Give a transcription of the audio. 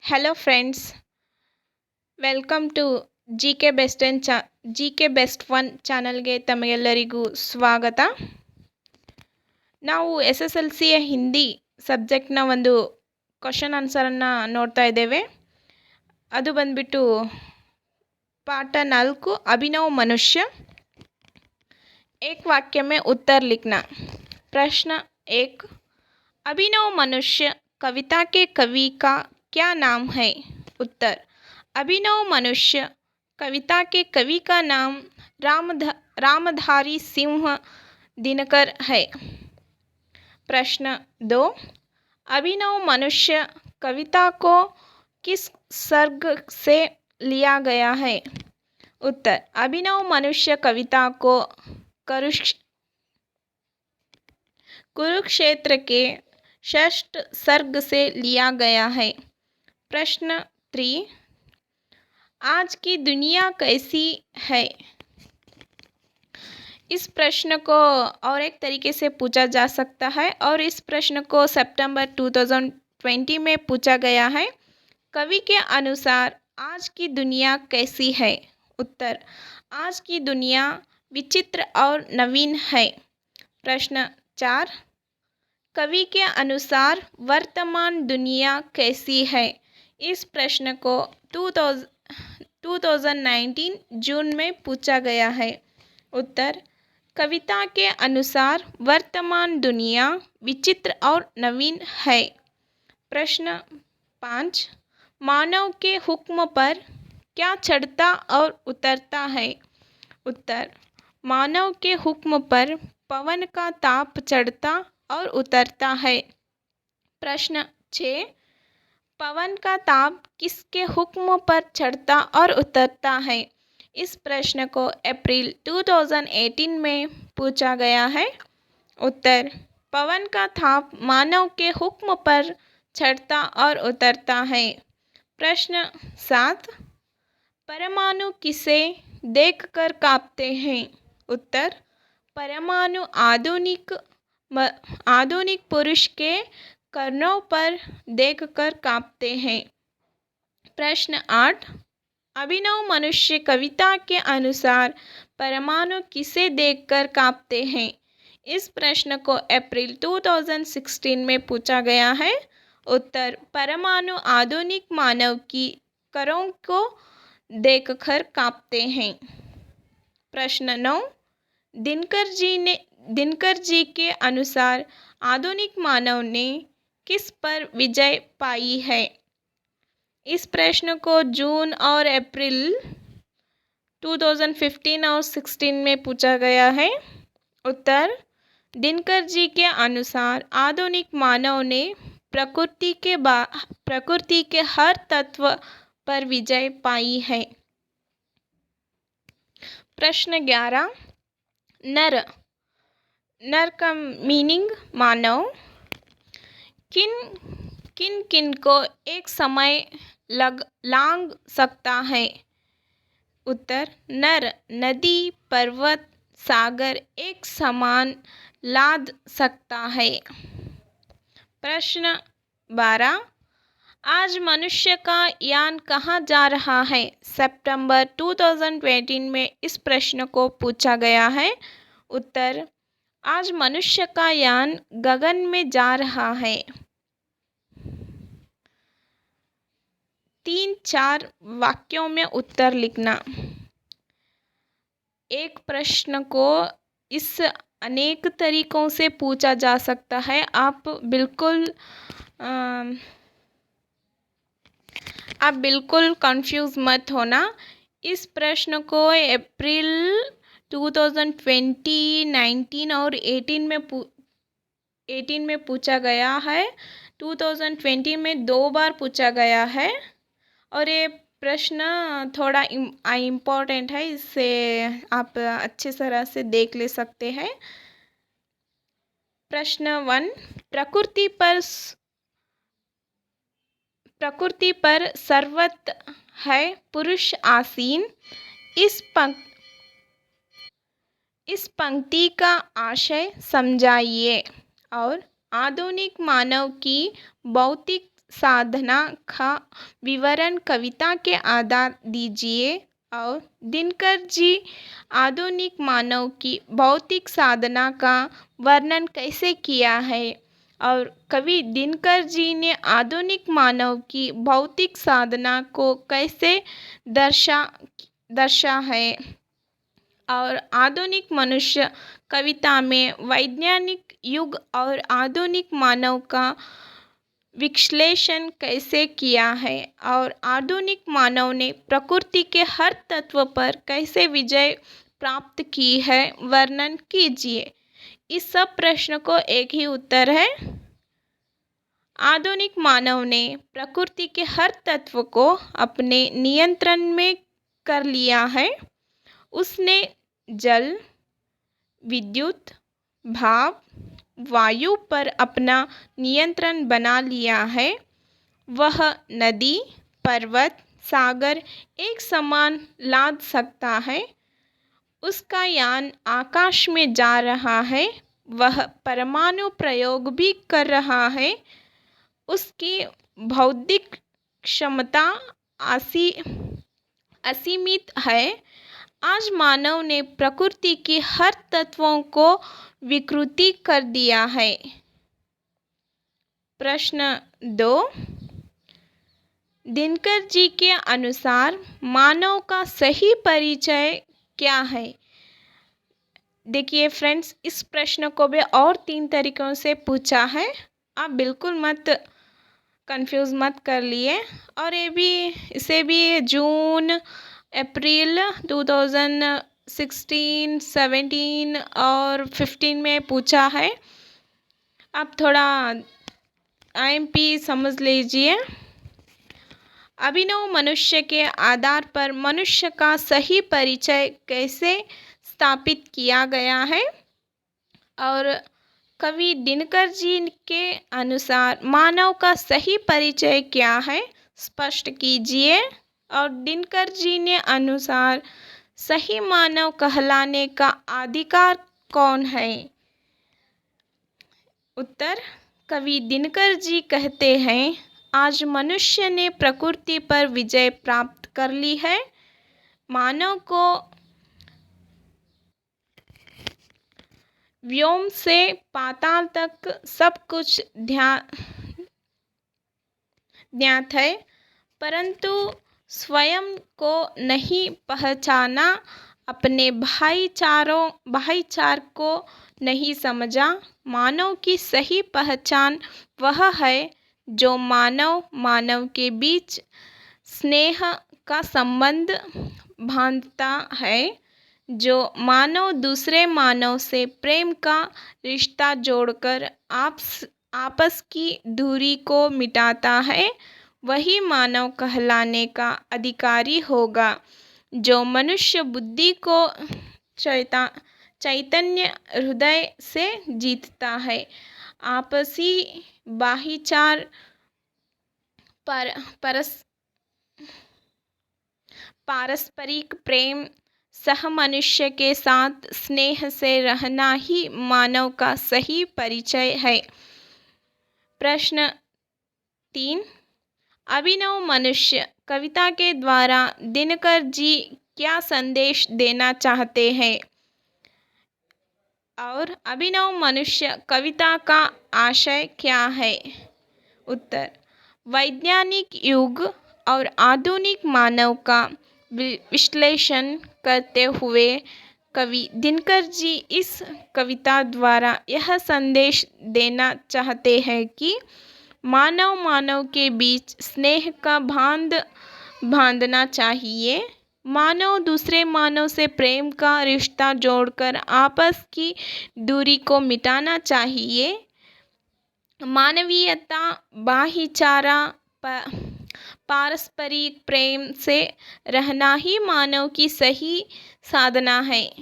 Hello friends, welcome to G K best one ಚಾನಲ್ಗೆ ತಮಗೆಲ್ಲರಿಗೂ ಸ್ವಾಗತ. ನಾವು ಎಸ್ ಎಸ್ ಎಲ್ ಸಿಯ ಹಿಂದಿ ಸಬ್ಜೆಕ್ಟ್ನ ಒಂದು ಕ್ವಶನ್ ಆನ್ಸರನ್ನು ನೋಡ್ತಾ ಇದ್ದೇವೆ. ಅದು ಬಂದ್ಬಿಟ್ಟು ಪಾಠ 4 अभिनव मनुष्य. एक वाक्य में उत्तर लिखना. प्रश्न 1. अभिनव मनुष्य कविता के कवि का क्या नाम है? उत्तर. अभिनव मनुष्य कविता के कवि का नाम रामधारी सिंह दिनकर है. प्रश्न 2. अभिनव मनुष्य कविता को किस सर्ग से लिया गया है? उत्तर. अभिनव मनुष्य कविता को कुरुक्षेत्र के षष्ठ सर्ग से लिया गया है. प्रश्न 3. आज की दुनिया कैसी है? इस प्रश्न को और एक तरीके से पूछा जा सकता है और इस प्रश्न को सितंबर 2020 में पूछा गया है. कवि के अनुसार आज की दुनिया कैसी है? उत्तर. आज की दुनिया विचित्र और नवीन है. प्रश्न 4. कवि के अनुसार वर्तमान दुनिया कैसी है? इस प्रश्न को 2019 जून में पूछा गया है. उत्तर. कविता के अनुसार वर्तमान दुनिया विचित्र और नवीन है. प्रश्न 5. मानव के हुक्म पर क्या चढ़ता और उतरता है? उत्तर. मानव के हुक्म पर पवन का ताप चढ़ता और उतरता है. प्रश्न 6. पवन का ताप किसके हुक्म पर चढ़ता और उतरता है? इस प्रश्न को अप्रैल 2018 में पूछा गया है. उत्तर. पवन का ताप मानव के हुक्म पर चढ़ता और उतरता है. प्रश्न 7. परमाणु किसे देखकर कांपते हैं? उत्तर. परमाणु आधुनिक पुरुष के कर्णों पर देखकर कांपते हैं. प्रश्न 8. अभिनव मनुष्य कविता के अनुसार परमाणु किसे देखकर कांपते हैं? इस प्रश्न को अप्रैल 2016 में पूछा गया है. उत्तर. परमाणु आधुनिक मानव की करों को देखकर कांपते हैं. प्रश्न 9. दिनकर जी के अनुसार आधुनिक मानव ने किस पर विजय पाई है? इस प्रश्न को जून और अप्रैल 2015 और 16 में पूछा गया है. उत्तर. दिनकर जी के अनुसार आधुनिक मानव ने प्रकृति के हर तत्व पर विजय पाई है. प्रश्न 11. नर का मीनिंग मानव. किन को एक समय लांग सकता है? उत्तर. नर नदी पर्वत सागर एक समान लाद सकता है. प्रश्न 12. आज मनुष्य का यान कहाँ जा रहा है? सितंबर 2020 में इस प्रश्न को पूछा गया है. उत्तर. आज मनुष्य का यान गगन में जा रहा है. 3-4 वाक्यों में उत्तर लिखना. एक प्रश्न को इस अनेक तरीकों से पूछा जा सकता है. आप बिल्कुल कंफ्यूज मत होना. इस प्रश्न को अप्रैल 2020, 19 और 18 में पूछा गया है. 2020 में 2 बार पूछा गया है और ये प्रश्न थोड़ा इम्पोर्टेंट है. इससे आप अच्छे तरह से देख ले सकते हैं. प्रश्न 1. प्रकृति पर सर्वत्र है पुरुष आसीन. इस पंक्ति का आशय समझाइए. और आधुनिक मानव की भौतिक साधना का विवरण कविता के आधार दीजिए। और दिनकर जी आधुनिक मानव की भौतिक साधना का वर्णन कैसे किया है? और कवि दिनकर जी ने आधुनिक मानव की भौतिक साधना को कैसे दर्शा है? और आधुनिक मनुष्य कविता में वैज्ञानिक युग और आधुनिक मानव का विश्लेषण कैसे किया है? और आधुनिक मानव ने प्रकृति के हर तत्व पर कैसे विजय प्राप्त की है? वर्णन कीजिए। इस सब प्रश्न को एक ही उत्तर है। आधुनिक मानव ने प्रकृति के हर तत्व को अपने नियंत्रण में कर लिया है। उसने जल, विद्युत, भाप, वायु पर अपना नियंत्रण बना लिया है। वह नदी, पर्वत, सागर एक समान लाद सकता है। उसका यान आकाश में जा रहा है। वह परमाणु प्रयोग भी कर रहा है। उसकी बौद्धिक क्षमता असीमित है। आज मानव ने प्रकृति के हर तत्वों को विकृति कर दिया है। प्रश्न 2, दिनकर जी के अनुसार मानव का सही परिचय क्या है? देखिए फ्रेंड्स, इस प्रश्न को भी और 3 तरीकों से पूछा है। आप बिल्कुल मत कंफ्यूज मत कर लिए। और इसे भी जून, अप्रैल 2016, 17 और 15 में पूछा है। आप थोड़ा IMP समझ लीजिए। अभिनव मनुष्य के आधार पर मनुष्य का सही परिचय कैसे स्थापित किया गया है? और कवि दिनकर जी के अनुसार मानव का सही परिचय क्या है? स्पष्ट कीजिए। और दिनकर जी ने अनुसार सही मानव कहलाने का अधिकार कौन है? उत्तर, कवि दिनकर जी कहते हैं, आज मनुष्य ने प्रकृति पर विजय प्राप्त कर ली है। मानव को व्योम से पाताल तक सब कुछ ज्ञात है, परंतु स्वयं को नहीं पहचाना, अपने भाईचार को नहीं समझा। मानव की सही पहचान वह है जो मानव के बीच स्नेह का संबंध बांधता है, जो मानव दूसरे मानव से प्रेम का रिश्ता जोड़कर आपस की दूरी को मिटाता है, वही मानव कहलाने का अधिकारी होगा। जो मनुष्य बुद्धि को चैतन्य हृदय से जीतता है, आपसी भाईचार पारस्परिक प्रेम, सह मनुष्य के साथ स्नेह से रहना ही मानव का सही परिचय है। प्रश्न 3, अभिनव मनुष्य कविता के द्वारा दिनकर जी क्या संदेश देना चाहते हैं? और अभिनव मनुष्य कविता का आशय क्या है? उत्तर, वैज्ञानिक युग और आधुनिक मानव का विश्लेषण करते हुए कवि दिनकर जी इस कविता द्वारा यह संदेश देना चाहते हैं कि मानव के बीच स्नेह का बांधना चाहिए। मानव दूसरे मानव से प्रेम का रिश्ता जोड़कर आपस की दूरी को मिटाना चाहिए। मानवीयता, भाईचारा, पारस्परिक प्रेम से रहना ही मानव की सही साधना है।